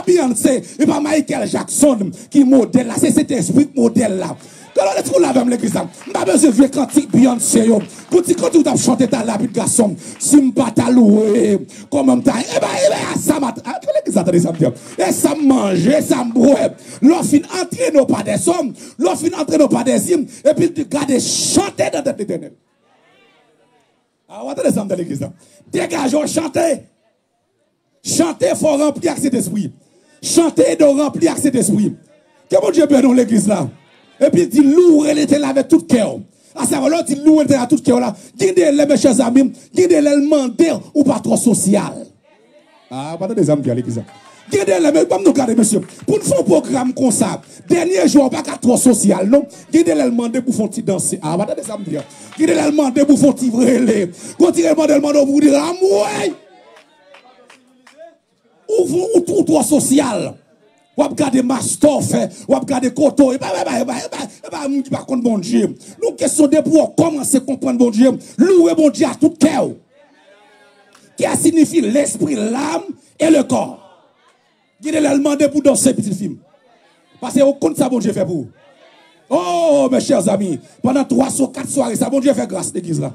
Beyoncé, et pas Michael Jackson qui modèle là, c'est cet esprit modèle là. Quand on est trop là avec l'église, pas besoin de vieux cantique Beyoncé yo. Quand tu as chanté ta la vite garçon, si m'pas ta loué, comment t'as ça m'a l'église attendez ça me dit. Et ça manger, ça boire. L'offre entrer nos pas des hommes, l'offre entrer nos pas des hymnes et puis tu garder chanter dans tête éternelle. Ah, on attendez ça dans l'église. Dégageons chanter. Chanter faut remplir cet esprit. Chanter doit remplir cet esprit. Que mon Dieu bénisse l'église là. Et puis dit louer l'éternel avec tout cœur. À savoir là dit louer l'éternel avec tout cœur là. Guidez-les mes chers amis, guidez-les demander ou pas trop social. Ah, pas des amis à l'église. Guidez-les mais pas nous garder monsieur. Pour nous faire un programme comme ça, dernier jour pas trop social non. Guidez-les demander pour faire petit danser. Ah, pas des amis. Guidez-les demander pour faire petit vrélé. Continuez demander pour dire amour. Ou trop social. Ou regarder Mastoff, ou regarder Koto, et pas contre bon Dieu. Nous question de pour commencer à comprendre bon Dieu, louer bon Dieu à tout cœur. Qui signifie l'esprit, l'âme et le corps. Il a demandé pour danser petit film. Parce que vous compte ça bon Dieu fait pour vous. Oh mes chers amis, pendant 3 ou 4 soirées, ça bon Dieu fait grâce l'église là.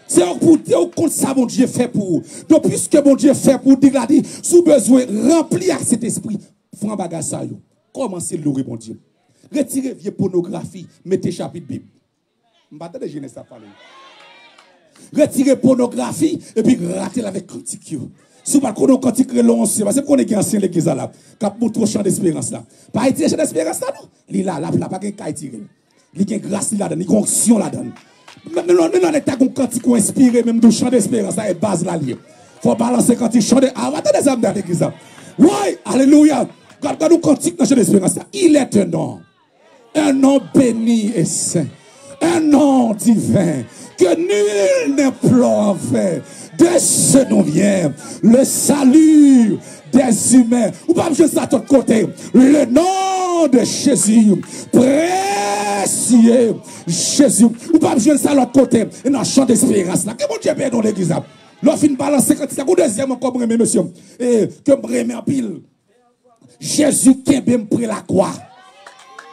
C'est pour dire au compte ça bon Dieu fait pour vous. Donc puisque bon Dieu fait pour dire là dit, sous besoin remplir cet esprit. Franc bagage ça yo. Commencez louer bon Dieu. Retirez vieux pornographie, mettez chapitre Bible. M'attends de jeunesse à parler. Retirez pornographie et puis ratez avec cantique yo. Si vous pas connaître cantique relance parce que qu'on est ancien l'église là. Cap pour trop champ d'espérance là. Pas tirer champ d'espérance là non. Li là pas gain kay tirer. Li gain grâce là dedans, li gain onction là dedans. Maintenant on est un cantique inspiré même de champ d'espérance là et base là lié. Faut balancer cantique chant de attendez ça dans l'église là. Oui, alléluia. Quand nous cantique dans l'espérance, il est un nom béni et saint, un nom divin, que nul n'implore en fait. De ce nous vient le salut des humains. Ou pas juste ça de l'autre côté. Le nom de Jésus, précieux Jésus. Ou pas juste ça de l'autre côté. Et dans le champ d'espérance là. Que mon Dieu bénisse dans l'église là. L'offre une balance 50, ou deuxième encore, monsieur. Et que me remet en pile. Jésus qui est bien pris la croix.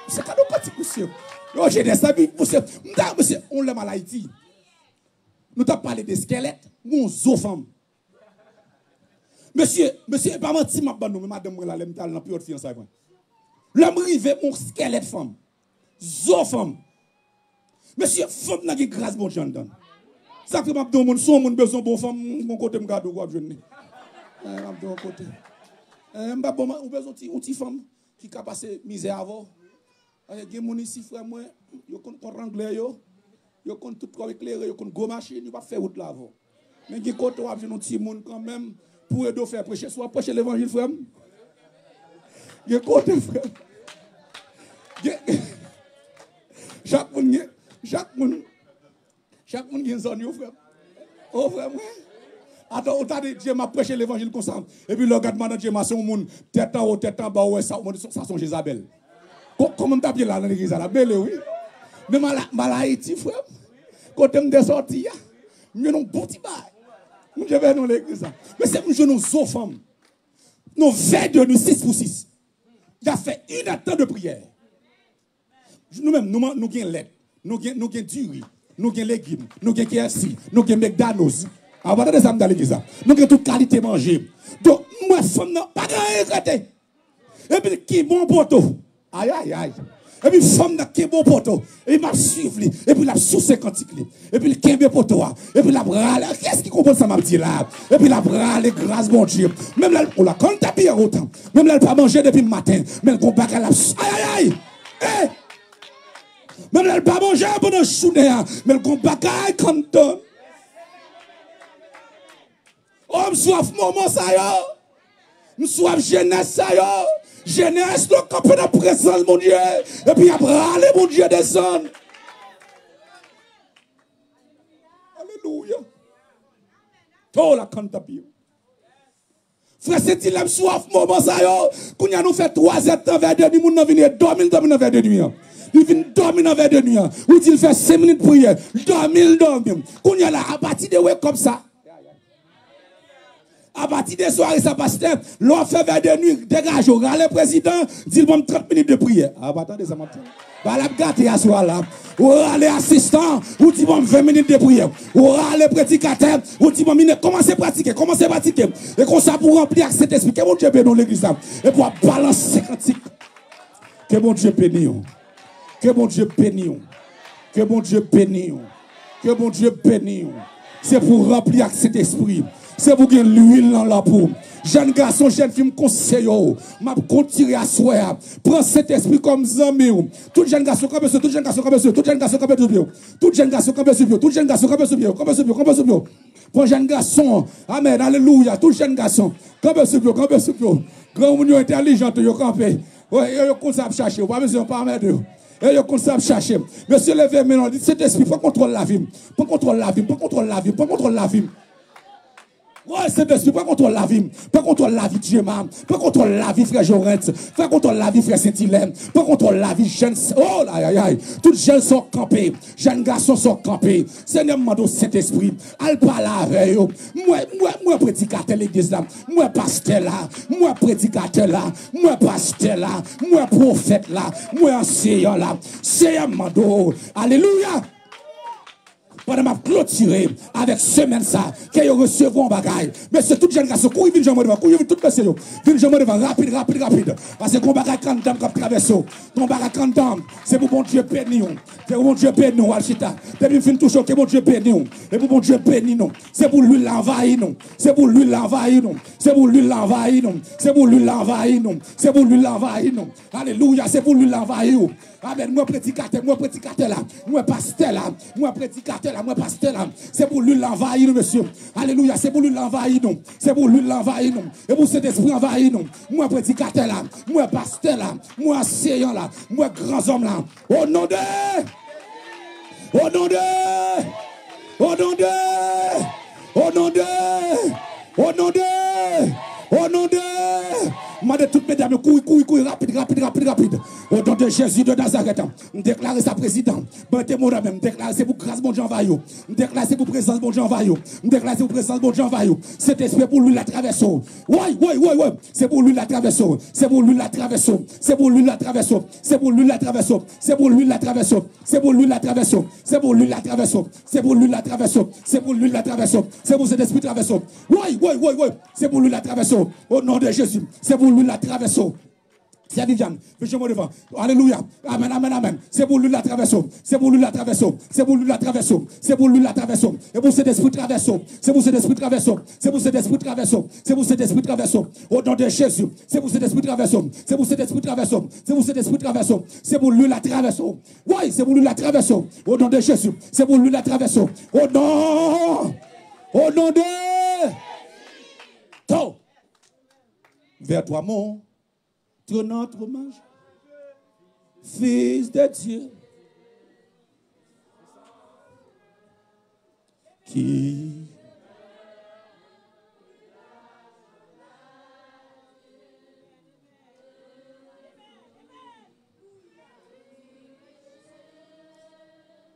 C'est quand nous petit monsieur. Yo, j'ai des amis, monsieur, on l'aime à Haïti. Nous t'avons parlé des squelettes, mon zo femme. Monsieur, pas menti, ma bonne, madame, la l'aime dans plus haute fiançailles. L'homme rivé, mon squelette femme. Zo femme. Monsieur, femme n'a pas grâce, bon Dieu, Ça que m'a dit mon son mon besoin bon femme mon côté me garde quoi jeune. M'a dit côté. M'pa bon on besoin une femme qui a passé misère avant. Il y a mon ici frère moi, yo kon anglais yo kon tout quoi éclairé, yo kon go machine, yo pas faire route là avant. Mais qui côté on jeune petit monde quand même pour aider faire prêcher soit prêcher l'évangile frère. Il côté frère. Chaque monde qui est en frère. Oh frère, attends, on t'a dit Dieu m'a prêché l'évangile comme ça. Et puis le gars de Dieu m'a son monde tête en haut, tête en bas, ouais, ça son Jézabel. Comment t'as bien là dans l'église là, belle oui. Mais mal Haïti frère. Quand on est sorti, nous non petit bail. Nous je vais dans l'église là. Mais c'est nous jeunes aux femmes. Nous 22 nous 6 pour 6. Il a fait une heure de prière. Nous-mêmes, nous avons l'aide, nous avons du riz, nous avons légumes, nous avons KFC, nous avons McDonald's. À partir de ça, dans l'église, nous avons toute qualité manger. Donc, moi, femme, pas de regretter. Et puis, qui bon poteau. Aïe, aïe, aïe. Et puis, femme, qui bon poteau. Et puis, m'a suivi. Et puis, la sous 50. Et puis, qui bon poteau. Et puis, la brale. Qu'est-ce qui comprend ça, m'a dit là? Et puis, la brale, grâce, mon Dieu. Même là, on l'a quand t'as bien autant. Même là, elle n'a pas mangé depuis le matin. Mais elle combat qu'elle a. Aïe, aïe, aïe. Même elle n'a pas mangé pendant le journée, mais elle combat comme ça. Oh, je soif moment ça yo. Je soif jeunesse ça yo. Jeunesse donc quand on a présence mon Dieu et puis après aller mon Dieu descend. Alléluia. Oh la cantabio. Frère c'est il aime soif moment ça yo. Qu'on a nous fait 3 heures vers 2 nuit moun nan venir dormir vers 2 nuit. Il vient dormir dans vers 2 nuit. Ou il fait 5 minutes de prière. Dormir. Qu'on y a là, à partir de ouais comme ça. À partir des soirées, ça passe. L'on fait vers 2 nuit. Dégage, le président, dit bon 30 minutes de prière. À partir de ça, matin. Bah, la gâte à soir là. Ou les assistants, ou dit bon 20 minutes de prière. Ou les prédicateurs, ou dit bon, commencez à pratiquer. Et comme ça, pour remplir cet esprit, que mon Dieu bénisse l'église là. Et pour balancer cantique. Que mon Dieu bénisse. Que bon Dieu bénisse. Que bon Dieu bénisse. Que bon Dieu bénisse. C'est pour remplir cet esprit. C'est pour gagner l'huile dans la peau. Jeune garçon, jeune fille, conseille, m'a continué à soir. Prends cet esprit comme zami. Tout jeune garçon, comme monsieur, tout jeune garçon, comme monsieur, tout jeune garçon, comme monsieur, tout jeune garçon, comme monsieur, tout jeune garçon, comme monsieur, comme monsieur. Prends jeune garçon, amen, alléluia, tout jeune garçon, comme monsieur, comme monsieur. Grand monde intelligent, yo campé. Ouais, yo comme ça chercher, pas besoin pas mettre. Et yo comme ça chercher. Monsieur levez maintenant, dit cet esprit, prends contrôle la vie. Prends contrôle la vie, prends contrôle la vie, prends contrôle la vie. Ouais, c'est esprit, pas contre la vie, pas contre la vie de Jéma, pas contre la vie frère Jorens, pas contre la vie frère Saint-Hilaire, pas contre la vie jeune. Oh là, aïe, aïe, tous jeunes sont campés, jeunes garçons sont campés. Seigneur, mando Saint-Esprit, al parle avec eux. Moi, prédicateur l'église là, moi, pasteur là, moi, prédicateur là, moi, pasteur là, moi, prophète là, moi, enseignant là. Seigneur, mando, alléluia. Pendant ma clôturé avec semaine ça, qu'ils recevront bagaille. Mais c'est toute jeune garçon, couille vite jambe devant, couille vite tout monsieur yo. Vite jambe devant, rapide. Parce que qu'on bagaille quand dame comme traverse. Ton bagaille quand dame, c'est pour bon Dieu béni. C'est pour bon Dieu béni Alchita. Depuis fin touche que bon Dieu béni. Et pour bon Dieu béni non. C'est pour lui l'envahir non. C'est pour lui l'envahir non. C'est pour lui l'envahir non. C'est pour lui l'envahir non. C'est pour lui l'envahir non. Alléluia, c'est pour lui l'envahir. Amen, moi prédicateur là. Moi pasteur là. Moi prédicateur là, moi pasteur là. C'est pour lui l'envahir, monsieur. Alléluia, c'est pour lui l'envahir, non. C'est pour lui l'envahir, non. Et pour cet esprit envahir, non. Moi prédicateur là. Moi pasteur là. Moi enseignant là. Moi grand homme là. Au nom de. Au nom de. Au nom de. Au nom de. Au nom de. Au nom de. Mandez toutes mesdames, couille, rapide. Au nom de Jésus de Nazareth, je déclare sa président. Je déclare c'est pour grâce mon Dieu envahir. Je déclare c'est pour présence mon Dieu envahir. Je déclare c'est pour présence mon Dieu envahir. Cet esprit pour lui la traverse. Ouais. C'est pour lui la traverse. C'est pour lui la traverse. C'est pour lui la traverse. C'est pour lui la traverse. C'est pour lui la traverse. C'est pour lui la traverse. C'est pour lui la traverse. C'est pour lui la traverse. C'est pour lui la traverse. C'est pour cet esprit traverse. Ouais. C'est pour lui la traverse. Au nom de Jésus. C'est pour lui la traverse. C'est Viviane, fais-moi devant. Alléluia. Amen, amen, amen. C'est pour lui la traversée. C'est pour lui la traversée. C'est pour lui la traversée. C'est pour lui la traversée. Et pour cet esprit traversé. C'est pour cet esprit traversé. C'est pour cet esprit traversé. C'est pour cet esprit traversé. Au nom de Jésus. C'est pour cet esprit traversé. C'est pour cet esprit traversé. C'est pour cet esprit traversé. C'est pour lui la traversée. Oui, c'est pour lui la traversée. Au nom de Jésus. C'est pour lui la traversée. Au nom. Au nom de. Toi. Vers toi, mon. Notre hommage, Fils de Dieu, qui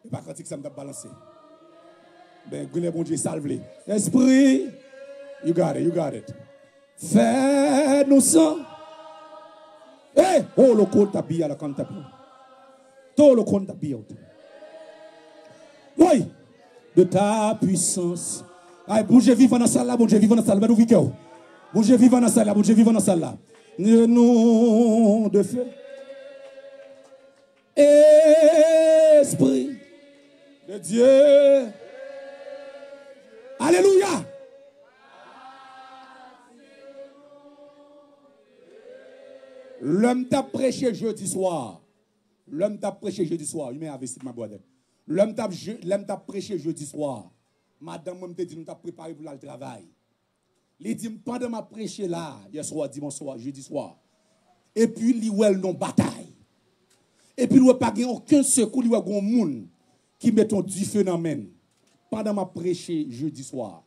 et pas quand ça m'a balancé. Ben, le bon Dieu salve-les. Esprit, you got it. Fais-nous ça. Eh, oh le compte t'habille la compte t'habille. Tout le compte t'habille. Oui, de ta puissance. Aïe, bougez vivant dans la salle là, bougez vivant dans la salle là, bougez vivant dans la salle là, bougez vivant dans la salle là. Le nom de feu. Esprit de Dieu. Alléluia. L'homme t'a prêché jeudi soir. Il m'a investi ma boîte. L'homme t'a prêché jeudi soir. Madame m'a dit nous t'a préparé pour le travail. Il dit pendant ma prêché là, hier soir, dimanche soir, jeudi soir. Et puis il y a une bataille. Et puis il n'y a pas aucun secours, il y a un monde qui met du feu dans la main. Pendant ma prêché jeudi soir.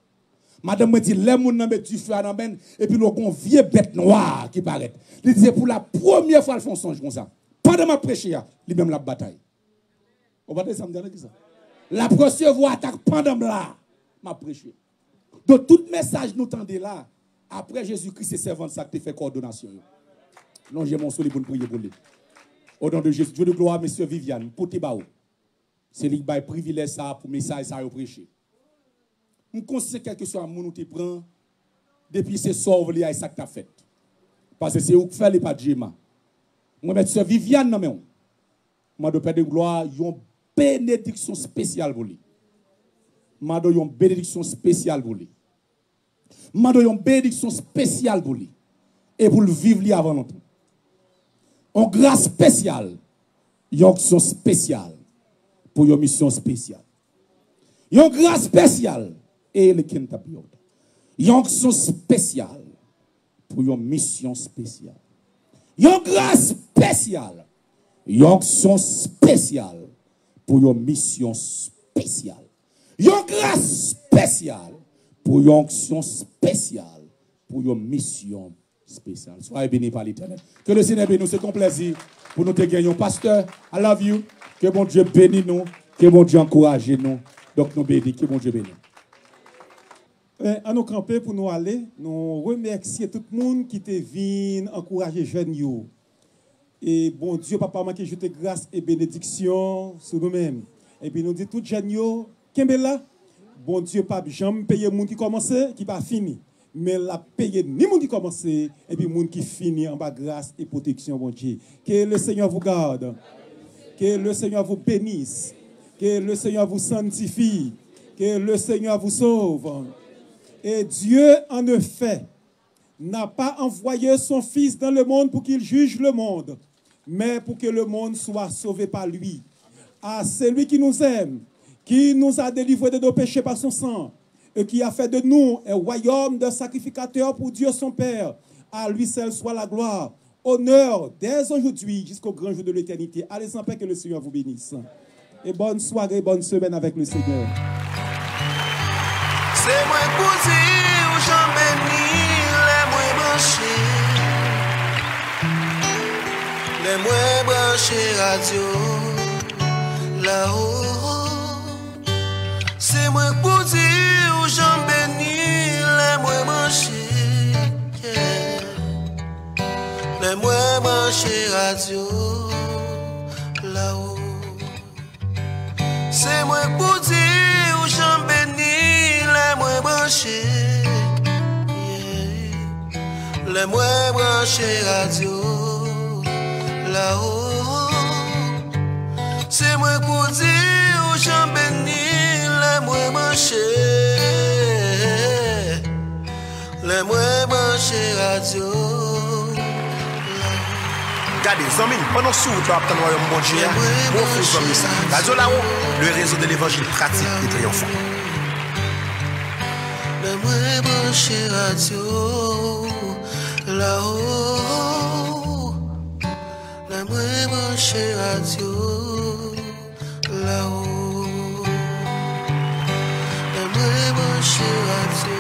Madame me dit, les gens mettent du feu à la main, et puis il y a une vieille bête noire qui paraît. Il dit, pour la première fois, ils font songe comme ça. Pendant ma prêché, il même la bataille. On va dire ça, me dit ça. La recevoir attaque pendant ma prêché. Donc, tout message nous tendez là, après Jésus-Christ, c'est servant ça qui fait coordination. Non, j'ai mon soleil pour prier pour lui. Au nom de Jésus, Dieu de gloire, monsieur Viviane, pour Tibao. C'est lui qui a privilège ça pour message ça à prêcher. Je conseille quel que soit le monde qui prend, depuis ce soir, il y a ça que tu as fait. Parce que c'est où que fait les pas de Jéma. Je vais mettre Viviane dans mon. Je vais Père de gloire, il y a une bénédiction spéciale pour lui. Je vais une bénédiction spéciale pour lui. Je vais une bénédiction spéciale pour lui. Et pour le vivre avant longtemps. En grâce spéciale, une action spéciale pour une mission spéciale. Une grâce spéciale. Et le Kentapiot. Une action spéciale pour une mission spéciale. Une grâce spéciale. Une action spéciale pour une mission spéciale. Une grâce spéciale pour une action spéciale pour une mission spéciale. Soyez bénis par l'Éternel. Que le Seigneur bénisse nous. C'est ton plaisir pour nous te gagner. Pasteur, I love you. Que mon Dieu bénisse nous. Que mon Dieu encourage nous. Donc nous bénissons. Que mon Dieu bénisse. À nous camper pour nous aller, nous remercions tout le monde qui te vient encourager jeunes. Et bon Dieu, papa, moi qui je te grâce et bénédiction sur nous-mêmes. Et puis nous disons tout jeunes, qu'est-ce là? Bon Dieu, papa, j'aime payer les gens qui commencent, qui pas fini. Mais la payer ni les gens qui commencent, et puis les gens qui finissent en bas grâce et protection, bon Dieu. Que le Seigneur vous garde. Que le Seigneur vous bénisse. Que le Seigneur vous sanctifie. Que le Seigneur vous sauve. Et Dieu, en effet, n'a pas envoyé son Fils dans le monde pour qu'il juge le monde, mais pour que le monde soit sauvé par lui. À celui qui nous aime, qui nous a délivrés de nos péchés par son sang, et qui a fait de nous un royaume de sacrificateurs pour Dieu son Père. À lui seul soit la gloire, honneur, dès aujourd'hui jusqu'au grand jour de l'éternité. Allez en paix, que le Seigneur vous bénisse. Et bonne soirée, bonne semaine avec le Seigneur. C'est moi cousi ou j'en bénis les moins branchés radio là-haut. C'est moi cousi ou j'en bénis les moins branchés, les moins branchés radio là-haut. C'est moi cousi ou j'en bénis les moins branchés, les moins branchés radio là-haut. C'est moi pour dire j'en bénis les moins branchés. Les moins branchés radio. Regardez, Zami, pendant ce temps, après le royaume bon Dieu, mon frère Zami, ça. Radio là-haut, le réseau de l'évangile pratique et triomphant. Les moins branchés radio. Là-haut, les moins branchés radio. Là-haut, les moins branchés radio.